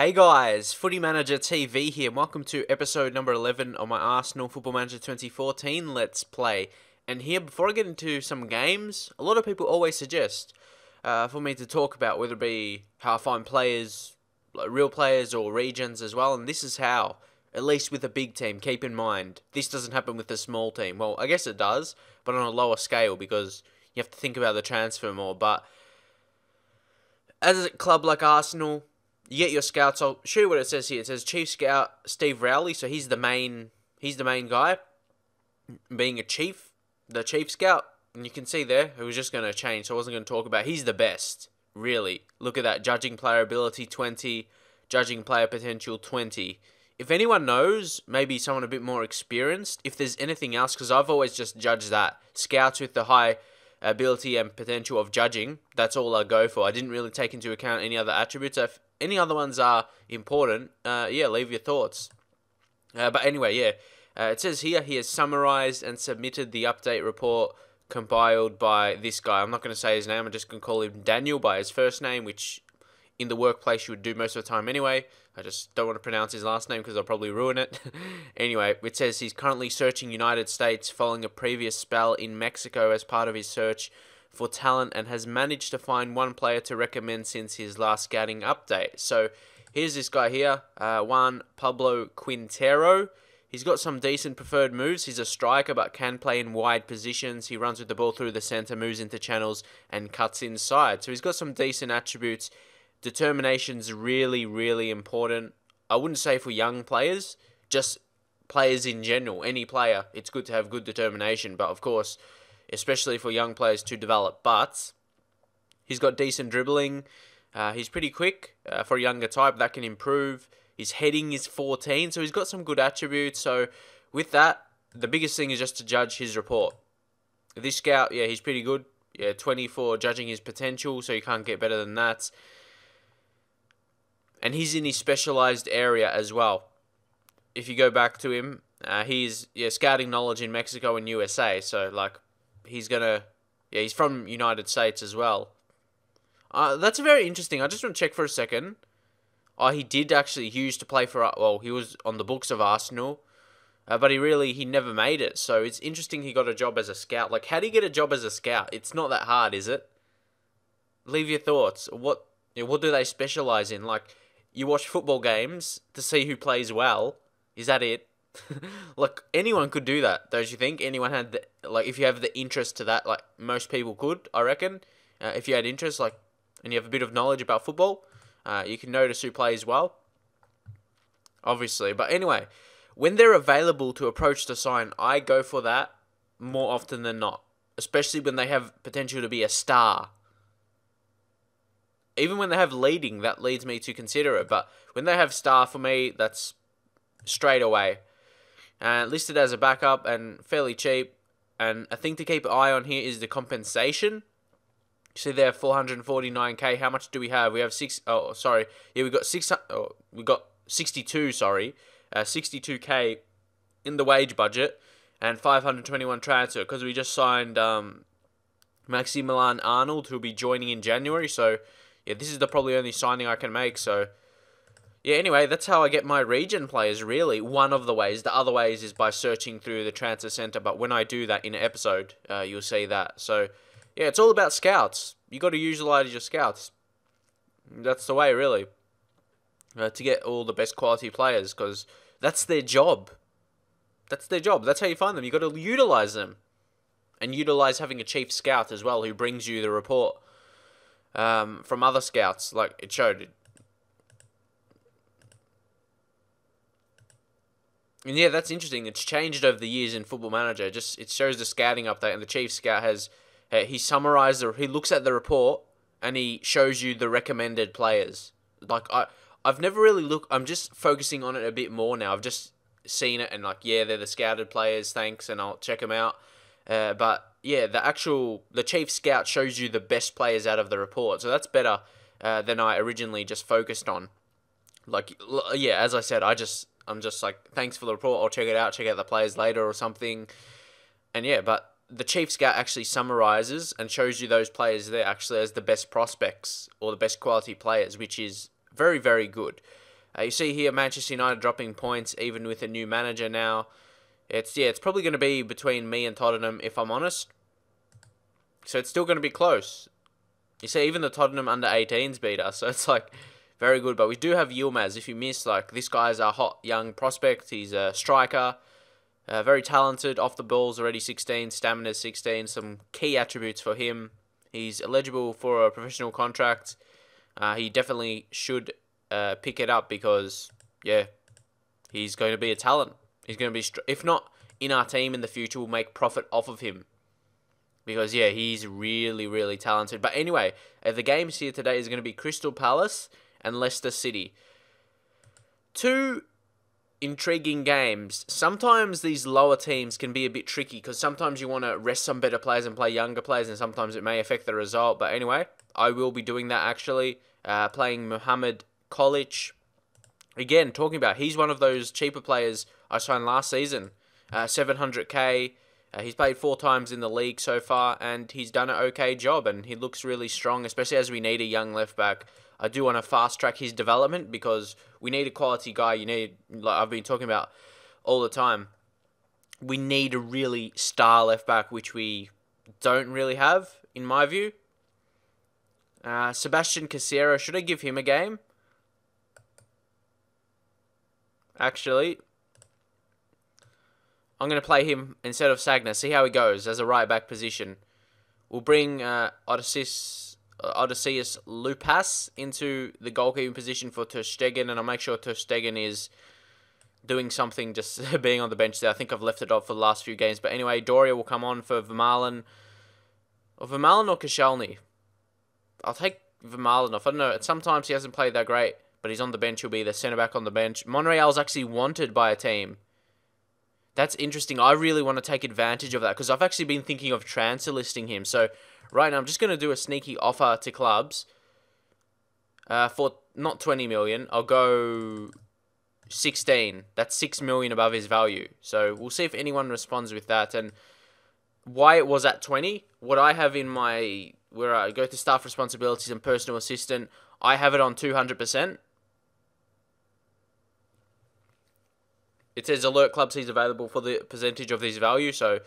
Hey guys, Footy Manager TV here. Welcome to episode number 11 of my Arsenal Football Manager 2014 Let's Play. And here, before I get into some games, a lot of people always suggest for me to talk about whether it be how I find players, like real players or regions as well. And this is how, at least with a big team, keep in mind, this doesn't happen with a small team. Well, I guess it does, but on a lower scale because you have to think about the transfer more. But as a club like Arsenal, you get your scouts. I'll show you what it says here. It says Chief Scout Steve Rowley, so he's the main guy, being the chief scout. And you can see there, it was just going to change, so I wasn't going to talk about. He's the best, really. Look at that, judging player ability 20, judging player potential 20. If anyone knows, maybe someone a bit more experienced, if there's anything else, because I've always just judged that. Scouts with the high ability and potential of judging, that's all I go for. I didn't really take into account any other attributes. If any other ones are important, yeah, leave your thoughts. But anyway, yeah, it says here he has summarized and submitted the update report compiled by this guy. I'm not going to say his name, I'm just going to call him Daniel by his first name, which in the workplace you would do most of the time anyway. I just don't want to pronounce his last name because I'll probably ruin it. Anyway, it says he's currently searching United States following a previous spell in Mexico as part of his search for talent and has managed to find one player to recommend since his last scouting update. So here's this guy here, Juan Pablo Quintero. He's got some decent preferred moves. He's a striker but can play in wide positions. He runs with the ball through the centre, moves into channels and cuts inside. So he's got some decent attributes. Determination's really, really important. I wouldn't say for young players, just players in general. Any player, it's good to have good determination. But of course, especially for young players to develop. But he's got decent dribbling. He's pretty quick for a younger type. That can improve. His heading is 14, so he's got some good attributes. So with that, the biggest thing is just to judge his report. This scout, yeah, he's pretty good. Yeah, 20 for judging his potential, so you can't get better than that. And he's in his specialized area as well. If you go back to him, he's scouting knowledge in Mexico and USA. So like, he's from United States as well. That's very interesting. I just want to check for a second. Oh, he did actually. He used to play for. Well, he was on the books of Arsenal, but he never made it. So it's interesting he got a job as a scout. Like, how do you get a job as a scout? It's not that hard, is it? Leave your thoughts. What do they specialize in? Like, you watch football games to see who plays well. Is that it? Like, anyone could do that, don't you think? Anyone had if you have the interest to that, like most people could, I reckon. If you had interest, and you have a bit of knowledge about football, you can notice who plays well. Obviously, but anyway, when they're available to approach to sign, I go for that more often than not. Especially when they have potential to be a star. Even when they have leading, that leads me to consider it. But when they have star, for me, that's straight away. Listed as a backup and fairly cheap. And a thing to keep an eye on here is the compensation. You see there, 449k. How much do we have? We have we got 62. 62k in the wage budget and 521 transfer because we just signed Maximilian Arnold, who will be joining in January. So yeah, this is the probably only signing I can make. So yeah, anyway, that's how I get my region players, really. One of the ways. The other ways is by searching through the transfer centre. But when I do that in an episode, you'll see that. So yeah, it's all about scouts. You got to utilize your scouts. That's the way, really, to get all the best quality players, because that's their job. That's their job. That's how you find them. You got to utilize them, and utilize having a chief scout as well, who brings you the report from other scouts, like it showed. And yeah, that's interesting. It's changed over the years in Football Manager. It shows the scouting update, and the chief scout has. He summarized he looks at the report and he shows you the recommended players. Like I've never really looked. I'm just focusing on it a bit more now. I've just seen it and yeah, they're the scouted players. Thanks, and I'll check them out. But yeah, the chief scout shows you the best players out of the report, so that's better than I originally just focused on. Like yeah, as I said, I'm just like, thanks for the report. I'll check it out. Check out the players later or something. And yeah, but the chief scout actually summarizes and shows you those players there actually as the best prospects or the best quality players, which is very, very good. You see here Manchester United dropping points even with a new manager now. It's probably going to be between me and Tottenham if I'm honest. So it's still going to be close. You see, even the Tottenham under-18s beat us, so it's like very good. But we do have Yilmaz. If you miss, like this guy's a hot young prospect. He's a striker, very talented. Off the ball's already 16, stamina 16. Some key attributes for him. He's eligible for a professional contract. He definitely should pick it up because he's going to be a talent. He's going to be, if not in our team in the future, we'll make profit off of him. Because, he's really, really talented. But anyway, the games here today is going to be Crystal Palace and Leicester City. Two intriguing games. Sometimes these lower teams can be a bit tricky because sometimes you want to rest some better players and play younger players, and sometimes it may affect the result. But anyway, I will be doing that actually. Playing Mohamed Kolic. Again, talking about, he's one of those cheaper players I signed last season. 700k. He's played 4 times in the league so far, and he's done an okay job, and he looks really strong, especially as we need a young left-back. I do want to fast-track his development because we need a quality guy. You need, like I've been talking about all the time, we need a really star left-back, which we don't really have, in my view. Sebastian Casero, should I give him a game? Actually, I'm going to play him instead of Sagna. See how he goes as a right-back position. We'll bring Odysseus Lupas into the goalkeeping position for Ter Stegen, and I'll make sure Ter Stegen is doing something, just being on the bench there. I think I've left it off for the last few games. But anyway, Doria will come on for Vermaelen. Or Vermaelen or Koscielny. I'll take Vermaelen off. I don't know. Sometimes he hasn't played that great, but he's on the bench. He'll be the centre-back on the bench. Monreal's actually wanted by a team. That's interesting. I really want to take advantage of that because I've actually been thinking of transfer listing him. So right now I'm just going to do a sneaky offer to clubs for not 20 million. I'll go 16. That's 6 million above his value. So we'll see if anyone responds with that. And why it was at 20, what I have in my, where I go to staff responsibilities and personal assistant, I have it on 200%. It says alert clubs he's available for the percentage of his value, so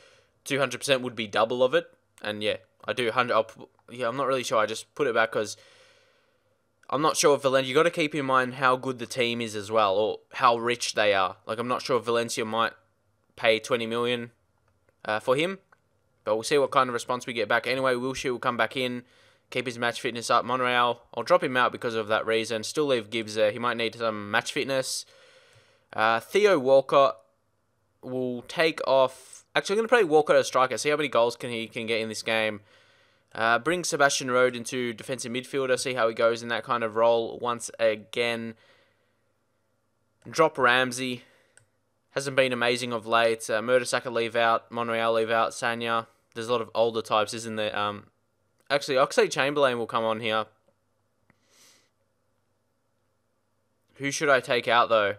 200% would be double of it. And I do 100. I'm not really sure. I just put it back because I'm not sure if Valencia. You got to keep in mind how good the team is as well, or how rich they are. Like I'm not sure if Valencia might pay 20 million for him, but we'll see what kind of response we get back. Anyway, Wilshere will come back in, keep his match fitness up. Monreal, I'll drop him out because of that reason. Still leave Gibbs there. He might need some match fitness. Theo Walcott will take off. Actually, I'm going to play Walcott as striker. See how many goals he can get in this game. Bring Sebastian Rode into defensive midfielder. See how he goes in that kind of role once again. Drop Ramsey. Hasn't been amazing of late. Mertesacker leave out. Monreal leave out. Sanya. There's a lot of older types, isn't there? Actually, Oxlade-Chamberlain will come on here. Who should I take out, though?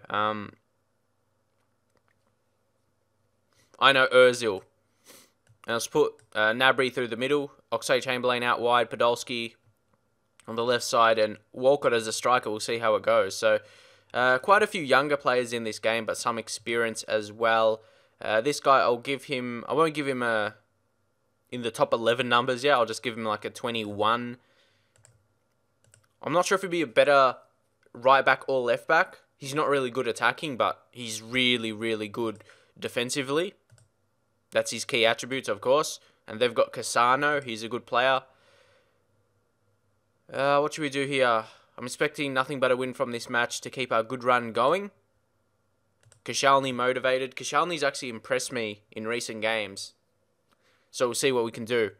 I know Ozil. And let's put Gnabry through the middle. Oxlade-Chamberlain out wide. Podolski on the left side. And Walcott as a striker. We'll see how it goes. So, quite a few younger players in this game, but some experience as well. This guy, I won't give him in the top 11 numbers yet. I'll just give him like a 21. I'm not sure if he'd be a better right back or left back. He's not really good attacking, but he's really, really good defensively. That's his key attributes, of course. And they've got Cassano. He's a good player. What should we do here? I'm expecting nothing but a win from this match to keep our good run going. Koscielny motivated. Koscielny's actually impressed me in recent games. So we'll see what we can do.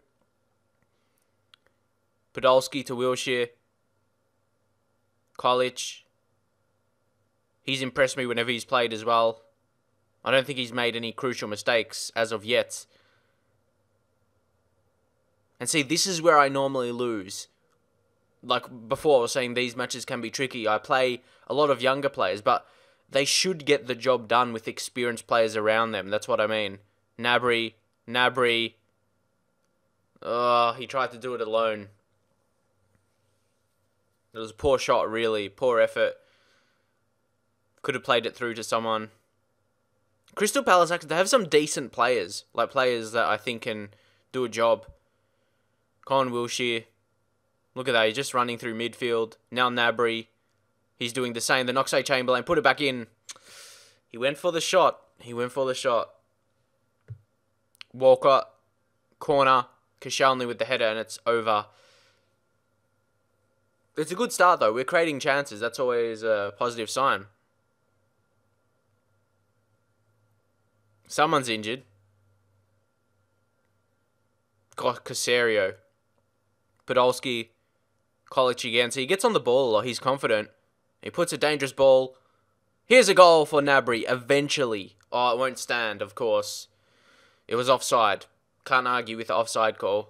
Podolski to Wilshere. Kolic. He's impressed me whenever he's played as well. I don't think he's made any crucial mistakes as of yet. And see, this is where I normally lose. Like before, I was saying these matches can be tricky. I play a lot of younger players, but they should get the job done with experienced players around them. That's what I mean. Gnabry. Oh, he tried to do it alone. It was a poor shot, really. Poor effort. Could have played it through to someone. Crystal Palace, actually, they have some decent players. Like, players that I think can do a job. Colin Wilshere. Look at that. He's just running through midfield. Now Gnabry. He's doing the same. The Oxlade-Chamberlain. Put it back in. He went for the shot. Walcott. Corner. Koscielny with the header, and it's over. It's a good start, though. We're creating chances. That's always a positive sign. Someone's injured. Casario. Podolski. Kolic again. So he gets on the ball a lot. He's confident. He puts a dangerous ball. Here's a goal for Gnabry. Eventually. Oh, it won't stand, of course. It was offside. Can't argue with the offside call.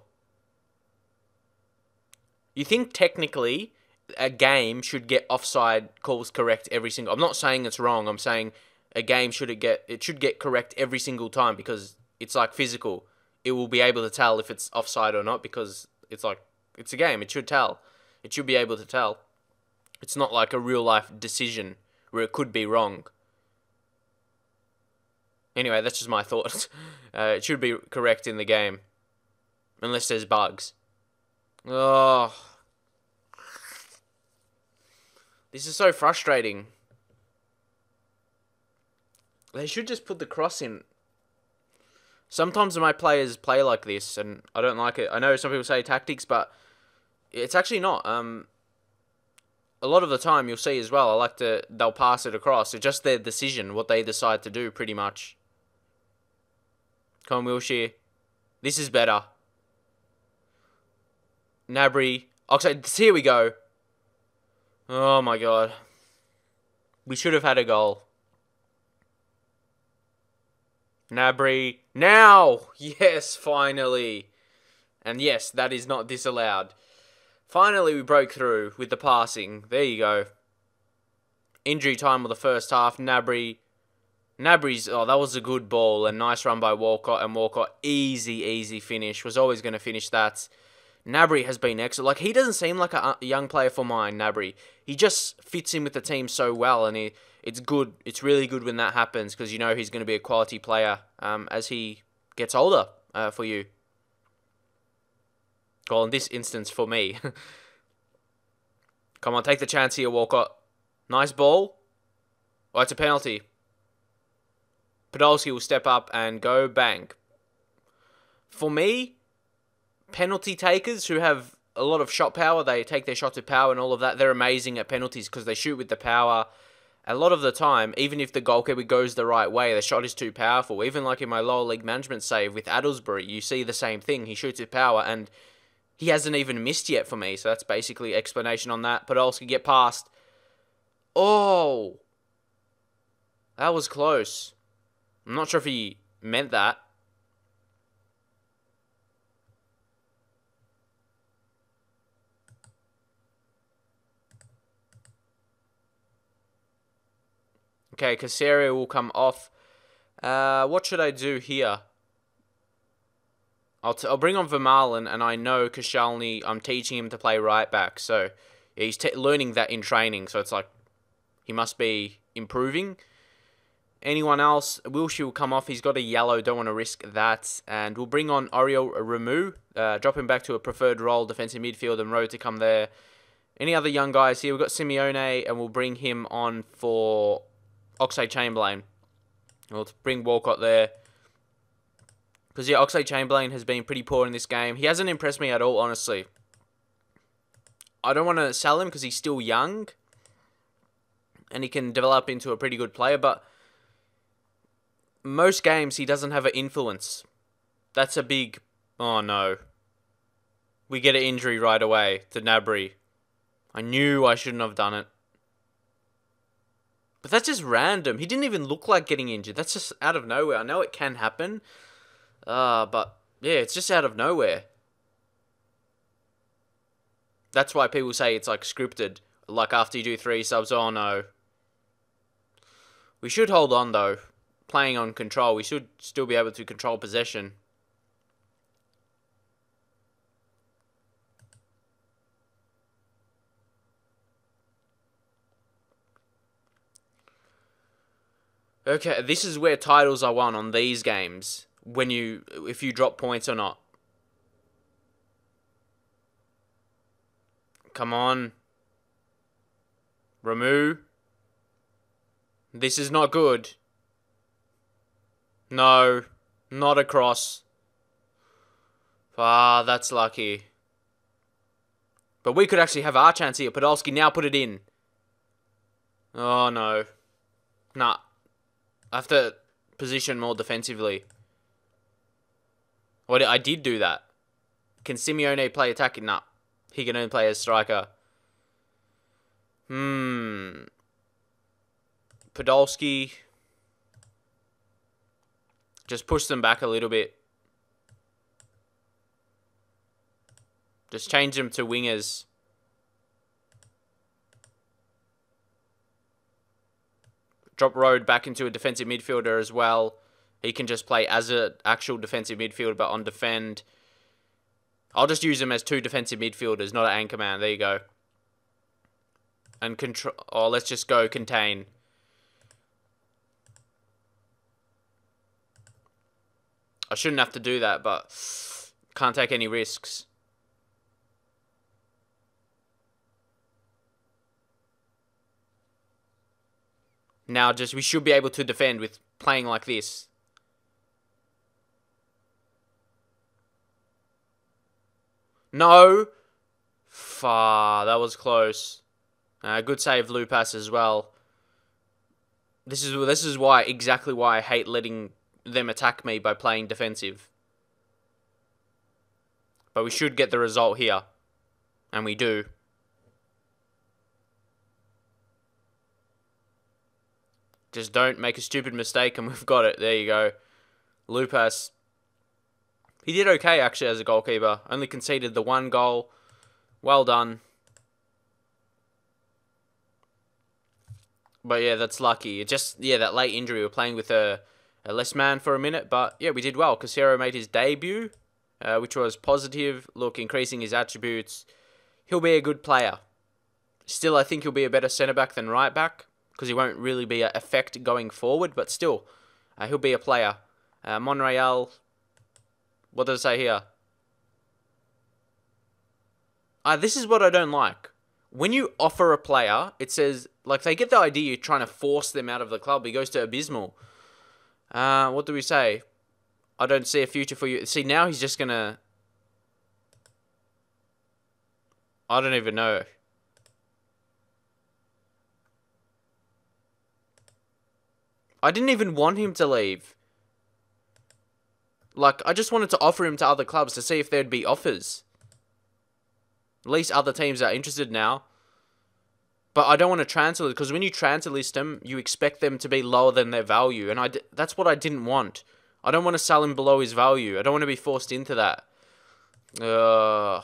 You think technically a game should get offside calls correct every single... I'm not saying it's wrong. I'm saying a game should get correct every single time because it's like physical. It will be able to tell if it's offside or not because it's a game. It should tell. It should be able to tell. It's not like a real life decision where it could be wrong. Anyway, that's just my thoughts. It should be correct in the game. Unless there's bugs. Oh. This is so frustrating. They should just put the cross in. Sometimes my players play like this, and I don't like it. I know some people say tactics, but it's actually not. A lot of the time, you'll see as well, they'll pass it across. It's just their decision, what they decide to do, pretty much. Colin Wilshere. This is better. Gnabry. Oxlade. Here we go. Oh my god. We should have had a goal. Gnabry. Now! Yes, finally. And yes, that is not disallowed. Finally, we broke through with the passing. There you go. Injury time of the first half. Gnabry's... Oh, that was a good ball. A nice run by Walcott. And Walcott, easy finish. Was always going to finish that. Gnabry has been excellent. Like, he doesn't seem like a young player for mine, Gnabry. He just fits in with the team so well. And it's good. It's really good when that happens. Because you know he's going to be a quality player as he gets older for you. Well, in this instance, for me. Come on, take the chance here, Walcott. Nice ball. Oh, it's a penalty. Podolski will step up and go bang. For me, penalty takers who have a lot of shot power, they take their shots with power and all of that, they're amazing at penalties because they shoot with the power. A lot of the time, even if the goalkeeper goes the right way, the shot is too powerful. Even like in my lower league management save with Addlesbury, you see the same thing. He shoots with power and he hasn't even missed yet for me. So that's basically explanation on that. Podolski get past. Oh! That was close. I'm not sure if he meant that. Okay, Casario will come off. What should I do here? I'll bring on Vermaelen, and I know Koscielny, I'm teaching him to play right back. So yeah, he's learning that in training. So it's like he must be improving. Anyone else? Wilshere will come off. He's got a yellow. Don't want to risk that. And we'll bring on Oriol Ramu. Drop him back to a preferred role, defensive midfield, and Rowe to come there. Any other young guys here? We've got Simeone, and we'll bring him on for Oxlade-Chamberlain. We'll bring Walcott there. Because, yeah, Oxlade-Chamberlain has been pretty poor in this game. He hasn't impressed me at all, honestly. I don't want to sell him because he's still young. And he can develop into a pretty good player, but most games he doesn't have an influence. That's a big... Oh, no. We get an injury right away to Gnabry. I knew I shouldn't have done it. But that's just random. He didn't even look like getting injured. That's just out of nowhere. I know it can happen. But, yeah, it's just out of nowhere. That's why people say it's, like, scripted. Like, after you do 3 subs, oh, no. We should hold on, though. Playing on control. We should still be able to control possession. Okay, this is where titles are won on these games. If you drop points or not. Come on. Ramu. This is not good. No. Not across. Ah, that's lucky. But we could actually have our chance here. Podolski now put it in. Oh, no. Nah. I have to position more defensively. Well, I did do that. Can Simeone play attacking? Nah. He can only play as striker. Podolski. Just push them back a little bit. Just change them to wingers. Drop Road back into a defensive midfielder as well. He can just play as an actual defensive midfielder, but on defend. I'll just use him as two defensive midfielders, not an anchor man. There you go. And control. Oh, let's just go contain. I shouldn't have to do that, but can't take any risks. Now, we should be able to defend with playing like this. No. Far. That was close. Good save, Lupas as well. This is exactly why I hate letting them attack me by playing defensive. But we should get the result here. And we do. Just don't make a stupid mistake and we've got it. There you go. Lupas. He did okay, actually, as a goalkeeper. Only conceded the one goal. Well done. But yeah, that's lucky. That late injury. We were playing with a less man for a minute. But yeah, we did well. Casero made his debut, which was positive. Look, increasing his attributes. He'll be a good player. Still, I think he'll be a better centre-back than right-back. Because he won't really be an effect going forward. But still, he'll be a player. Monreal. What does it say here? This is what I don't like. When you offer a player, it says, like, they get the idea you're trying to force them out of the club. He goes to Abysmal. What do we say? I don't see a future for you. See, now he's just going to... I don't even know. I didn't even want him to leave. Like, I just wanted to offer him to other clubs to see if there'd be offers. At least other teams are interested now. But I don't want to transfer list, because when you transfer list them, you expect them to be lower than their value. And that's what I didn't want. I don't want to sell him below his value. I don't want to be forced into that. I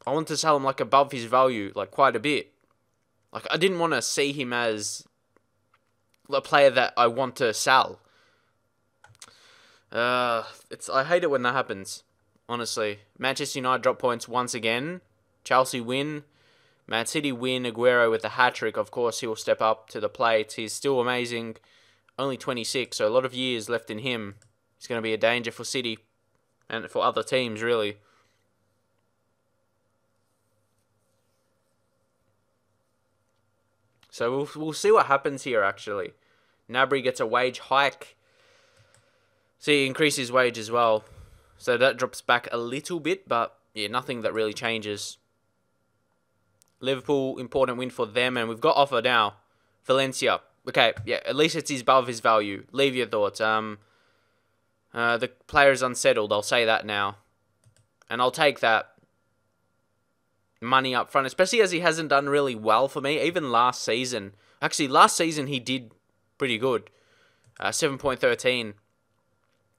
want to sell him, like, above his value, like, quite a bit. Like, I didn't want to see him as a player that I want to sell. I hate it when that happens, honestly. Manchester United drop points once again. Chelsea win. Man City win. Aguero with the hat-trick. Of course, he will step up to the plate. He's still amazing. Only 26, so a lot of years left in him. He's going to be a danger for City and for other teams, really. So we'll see what happens here, actually. Gnabry gets a wage hike. See, he increased his wage as well. So that drops back a little bit, but yeah, nothing that really changes. Liverpool, important win for them, and we've got offer now. Valencia. Okay, yeah, at least it's above his value. Leave your thoughts. The player is unsettled, I'll say that now. And I'll take that money up front, especially as he hasn't done really well for me, even last season. Actually, last season he did pretty good. 7.13.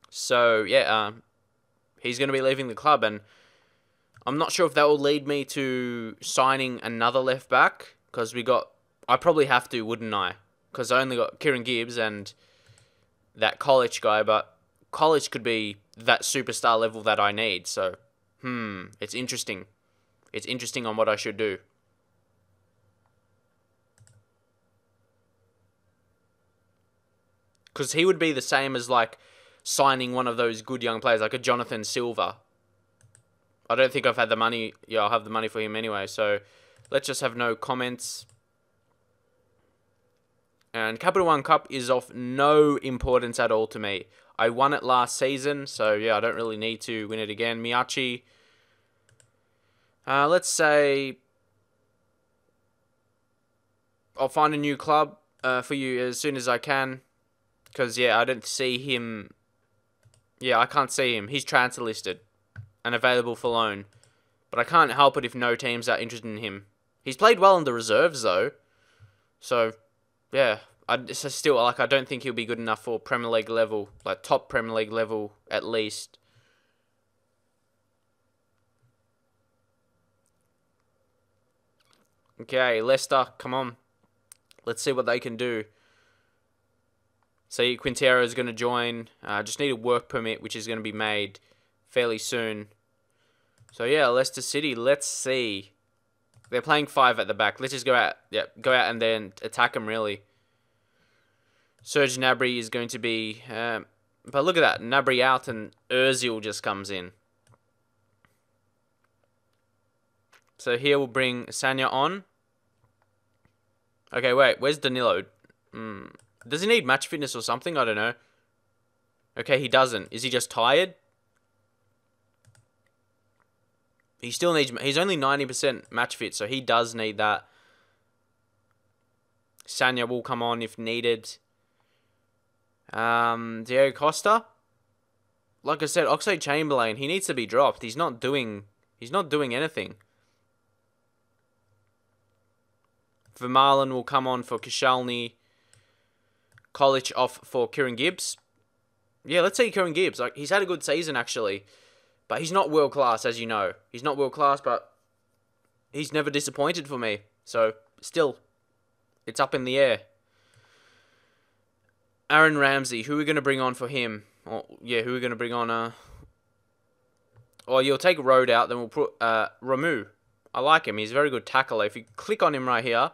So, yeah, he's going to be leaving the club, and I'm not sure if that will lead me to signing another left back, because I probably have to, wouldn't I? Because I only got Kieran Gibbs and that college guy, but college could be that superstar level that I need, so, it's interesting. It's interesting on what I should do. Because he would be the same as, like, signing one of those good young players, like a Jonathan Silva. I don't think I've had the money. Yeah, I'll have the money for him anyway. So, let's just have no comments. And Capital One Cup is of no importance at all to me. I won it last season, so yeah, I don't really need to win it again. Miyachi. Let's say I'll find a new club for you as soon as I can. Because, yeah, I don't see him. Yeah, I can't see him. He's transfer listed and available for loan. But I can't help it if no teams are interested in him. He's played well in the reserves, though. So, yeah. I don't think he'll be good enough for Premier League level. Like, top Premier League level, at least. Okay, Leicester, come on. Let's see what they can do. See, Quintero is going to join. Just need a work permit, which is going to be made fairly soon. So, yeah, Leicester City, let's see. They're playing 5 at the back. Let's just go out. Yeah, go out and then attack them, really. Serge Gnabry is going to be... but look at that. Gnabry out and Ozil just comes in. So here we'll bring Sanya on. Okay, wait. Where's Danilo? Does he need match fitness or something? I don't know. Okay, he doesn't. Is he just tired? He still needs... He's only 90% match fit, so he does need that. Sanya will come on if needed. Diego Costa. Like I said, Oxlade-Chamberlain, he needs to be dropped. He's not doing anything. Vermaelen will come on for Koscielny. College off for Kieran Gibbs. Yeah, let's see Kieran Gibbs. Like, he's had a good season, actually. But he's not world class, as you know. He's not world class, but he's never disappointed for me. So, still, it's up in the air. Aaron Ramsey, who are we going to bring on for him? Oh, yeah, who are we going to bring on? Or you'll take Road out, then we'll put Ramu. I like him. He's a very good tackler. If you click on him right here,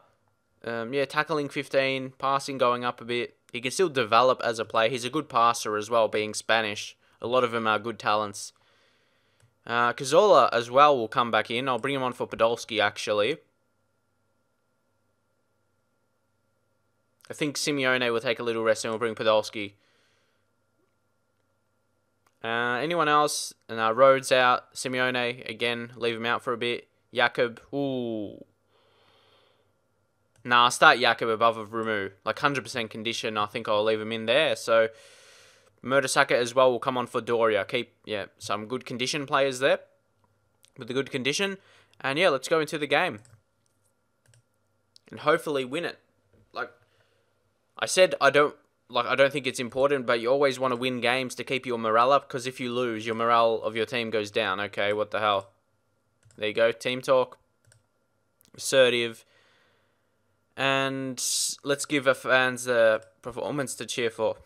yeah, tackling 15, passing going up a bit. He can still develop as a player. He's a good passer as well, being Spanish. A lot of them are good talents. Cazorla as well will come back in. I'll bring him on for Podolski, actually. I think Simeone will take a little rest and we'll bring Podolski. Anyone else? Rhodes out. Simeone, again, leave him out for a bit. Jakob, ooh. Nah, I'll start Jakob above of Ramu. Like 100% condition, I think I'll leave him in there. So, Mertesacker as well will come on for Doria. Keep, yeah, some good condition players there. With a good condition. And yeah, let's go into the game. And hopefully win it. Like, I said I don't think it's important, but you always want to win games to keep your morale up. Because if you lose, your morale of your team goes down. Okay, what the hell? There you go, team talk. Assertive. And let's give our fans a performance to cheer for.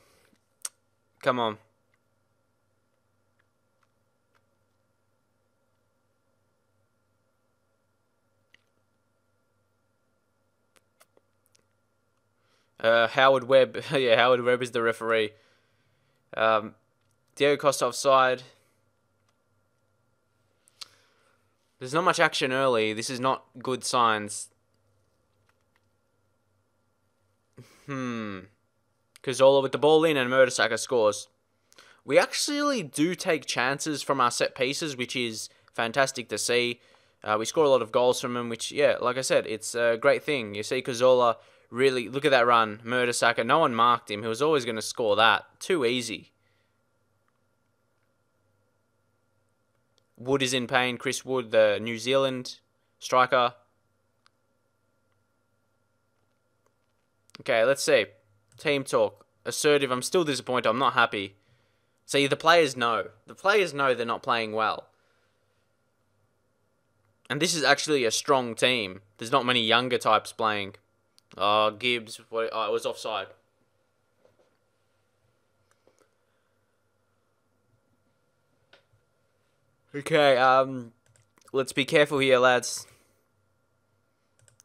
Come on. Howard Webb. Yeah, Howard Webb is the referee. Diego Costa offside. There's not much action early. This is not good signs. Cazorla with the ball in and Mertesacker scores. We actually do take chances from our set pieces, which is fantastic to see. We score a lot of goals from them, which, yeah, like I said, it's a great thing. You see Cazorla really, look at that run. Mertesacker, no one marked him. He was always going to score that. Too easy. Wood is in pain. Chris Wood, the New Zealand striker. Okay, let's see. Team talk. Assertive. I'm still disappointed. I'm not happy. See, the players know. The players know they're not playing well. And this is actually a strong team. There's not many younger types playing. Oh, Gibbs. It was offside. Okay, let's be careful here, lads.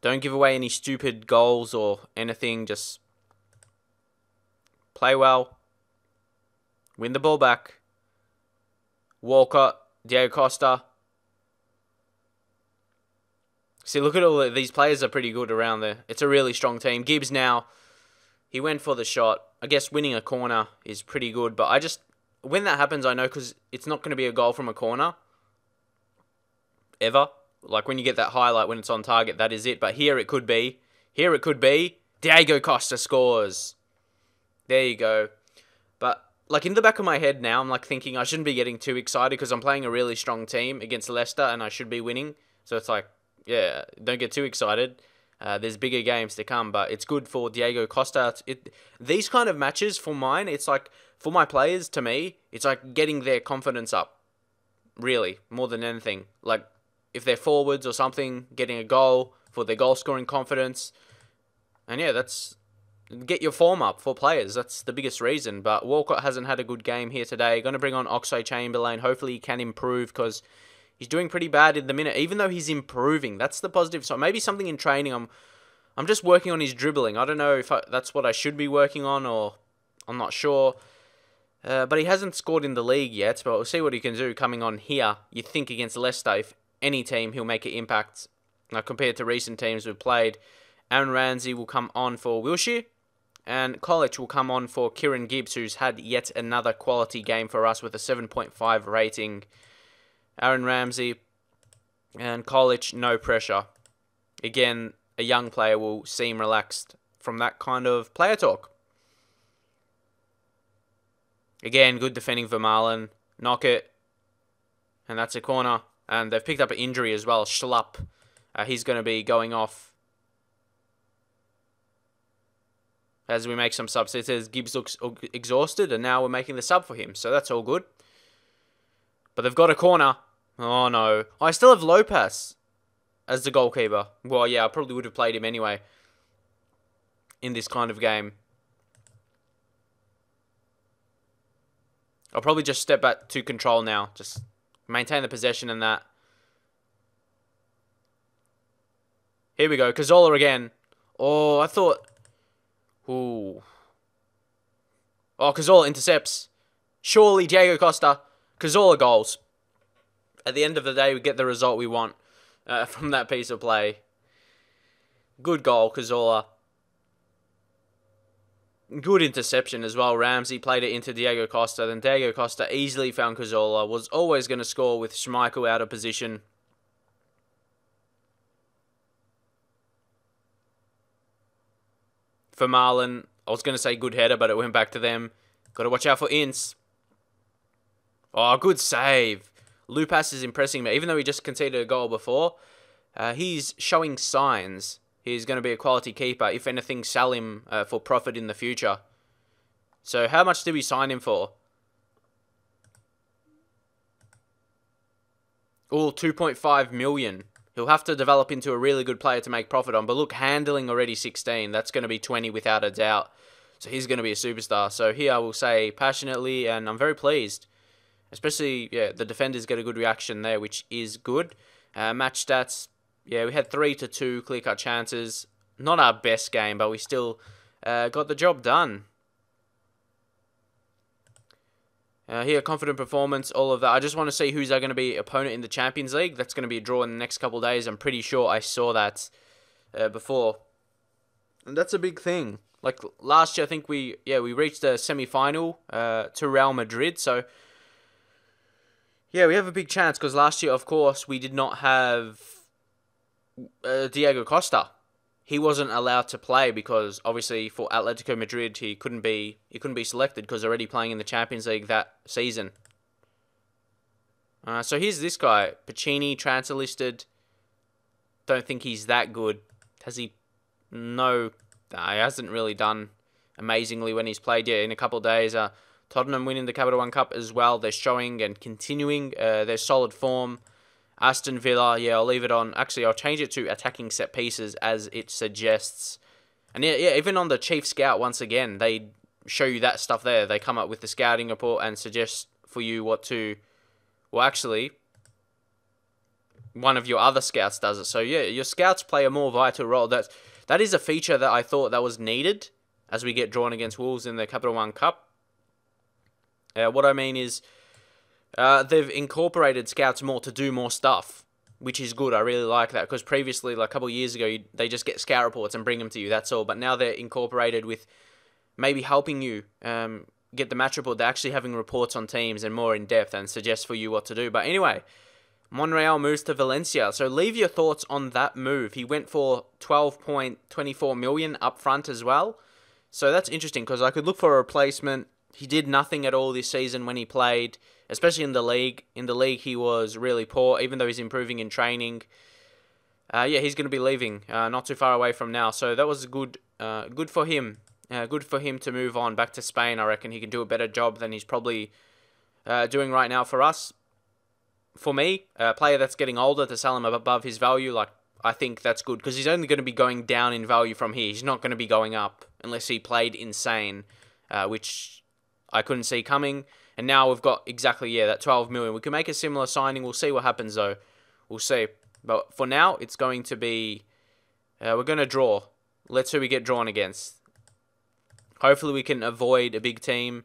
Don't give away any stupid goals or anything. Just Play well. Win the ball back. Walcott, Diego Costa. See, look at all these players are pretty good around there. It's a really strong team. Gibbs now, he went for the shot. I guess winning a corner is pretty good, but when that happens, I know because it's not going to be a goal from a corner. Ever. Like when you get that highlight when it's on target, that is it. But here it could be. Here it could be. Diego Costa scores. There you go. But like in the back of my head now, I'm like thinking I shouldn't be getting too excited because I'm playing a really strong team against Leicester and I should be winning. So it's like, yeah, don't get too excited. There's bigger games to come, but it's good for Diego Costa. These kind of matches for mine, it's like, for my players, to me, it's like getting their confidence up. Really, more than anything. Like, if they're forwards or something, getting a goal for their goal-scoring confidence. And yeah, get your form up for players. That's the biggest reason. But Walcott hasn't had a good game here today. Going to bring on Oxlade-Chamberlain. Hopefully he can improve because he's doing pretty bad in the minute, even though he's improving. That's the positive side. Maybe something in training. I'm just working on his dribbling. I don't know if that's what I should be working on, or I'm not sure. But he hasn't scored in the league yet, but we'll see what he can do coming on here. You think against Leicester, if any team, he'll make an impact compared to recent teams we've played. Aaron Ramsey will come on for Wilshere, and College will come on for Kieran Gibbs, who's had yet another quality game for us with a 7.5 rating. Aaron Ramsey and College, no pressure. Again, a young player will seem relaxed from that kind of player talk. Again, good defending for Marlon. Knock it. And that's a corner. And they've picked up an injury as well. Schlupp. He's going to be going off as we make some subs. It says Gibbs looks exhausted, and now we're making the sub for him. So that's all good. But they've got a corner. Oh, no. I still have Lopez as the goalkeeper. Well, yeah, I probably would have played him anyway in this kind of game. I'll probably just step back to control now. Just maintain the possession and that. Here we go. Cazorla again. Oh, I thought... Ooh. Oh, Cazorla intercepts. Surely Diego Costa. Cazorla goals. At the end of the day, we get the result we want from that piece of play. Good goal, Cazorla. Good interception as well. Ramsey played it into Diego Costa. Then Diego Costa easily found Cazorla. Was always going to score with Schmeichel out of position. For Marlon, I was going to say good header, but it went back to them. Got to watch out for Ince. Oh, good save. Lupas is impressing me. Even though he just conceded a goal before, he's showing signs. He's going to be a quality keeper. If anything, sell him for profit in the future. So how much did we sign him for? Oh, 2.5 million. He'll have to develop into a really good player to make profit on. But look, handling already 16. That's going to be 20 without a doubt. So he's going to be a superstar. So here I will say passionately, and I'm very pleased. Especially, yeah, the defenders get a good reaction there, which is good. Match stats. Yeah, we had 3-2 clear-cut chances. Not our best game, but we still got the job done. Here, confident performance, all of that. I just want to see who's going to be opponent in the Champions League. That's going to be a draw in the next couple of days. I'm pretty sure I saw that before. And that's a big thing. Like last year, I think we reached the semi-final to Real Madrid. So, yeah, we have a big chance because last year, of course, we did not have Diego Costa. He wasn't allowed to play because obviously for Atletico Madrid he couldn't be selected because already playing in the Champions League that season. So here's this guy, Pacini, transfer listed. Don't think he's that good. Has he? No, he hasn't really done amazingly when he's played yet. In a couple of days, Tottenham winning the Capital One Cup as well. They're showing and continuing their solid form. Aston Villa, yeah, I'll leave it on. Actually, I'll change it to attacking set pieces as it suggests. And yeah, even on the Chief Scout, once again, they show you that stuff there. They come up with the scouting report and suggest for you what to... Well, actually, one of your other scouts does it. So yeah, your scouts play a more vital role. That is a feature that I thought that was needed as we get drawn against Wolves in the Capital One Cup. What I mean is they've incorporated scouts more to do more stuff, which is good. I really like that, because previously, like a couple of years ago, they just get scout reports and bring them to you, that's all. But now they're incorporated with maybe helping you get the match report. They're actually having reports on teams and more in depth and suggest for you what to do. But anyway, Monreal moves to Valencia. So leave your thoughts on that move. He went for 12.24 million up front as well. So that's interesting, because I could look for a replacement. He did nothing at all this season when he played, especially in the league. In the league, he was really poor, even though he's improving in training. Yeah, he's going to be leaving not too far away from now. So that was good for him. Good for him to move on back to Spain. I reckon he can do a better job than he's probably doing right now for us. For me, a player that's getting older, to sell him above his value, like, I think that's good, because he's only going to be going down in value from here. He's not going to be going up unless he played insane, which I couldn't see coming. And now we've got exactly, that 12 million. We can make a similar signing. We'll see what happens, though. We'll see. But for now, it's going to be... we're going to draw. Let's see who we get drawn against. Hopefully we can avoid a big team.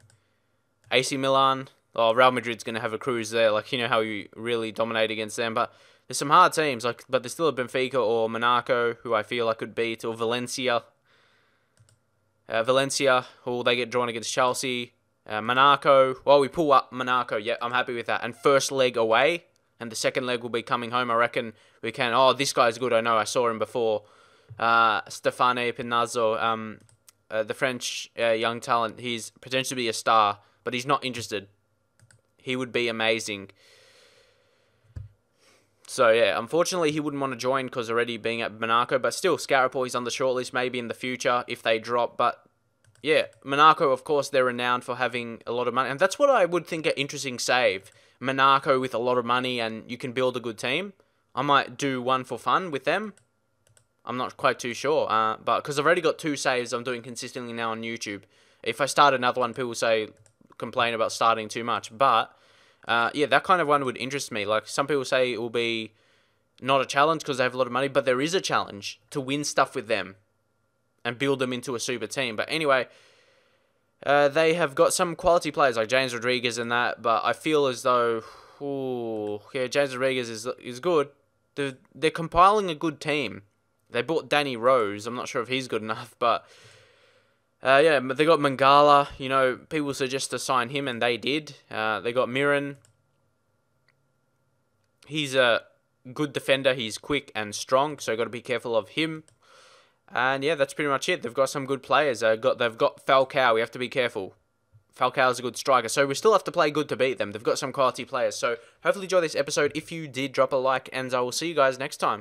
AC Milan. Oh, Real Madrid's going to have a cruise there. Like, you know how we really dominate against them. But there's some hard teams. Like, but there's still a Benfica or Monaco, who I feel I could beat. Or Valencia. Valencia, who they get drawn against Chelsea. Monaco. Well, we pull up Monaco. Yeah, I'm happy with that. And first leg away. And the second leg will be coming home. I reckon we can... Oh, this guy's good. I know. I saw him before. Stefane Pinazzo. The French young talent. He's potentially be a star. But he's not interested. He would be amazing. So, yeah, unfortunately, he wouldn't want to join because already being at Monaco. But still, scout report, he's on the shortlist maybe in the future if they drop. But, yeah, Monaco, of course, they're renowned for having a lot of money. And that's what I would think an interesting save. Monaco with a lot of money and you can build a good team. I might do one for fun with them. I'm not quite too sure. But because I've already got 2 saves I'm doing consistently now on YouTube. If I start another one, people complain about starting too much. But, yeah, that kind of one would interest me. Like, some people say it will be not a challenge because they have a lot of money. But there is a challenge to win stuff with them and build them into a super team. But anyway, they have got some quality players like James Rodriguez and that. But I feel as though, yeah, James Rodriguez is good. They're compiling a good team. They bought Danny Rose. I'm not sure if he's good enough, but... yeah, they got Mangala. You know, people suggest to sign him, and they did. They got Miran. He's a good defender. He's quick and strong, so got to be careful of him. And yeah, that's pretty much it. They've got some good players. They've got Falcao. We have to be careful. Falcao's a good striker, so we still have to play good to beat them. They've got some quality players. So hopefully you enjoy this episode. If you did, drop a like, and I will see you guys next time.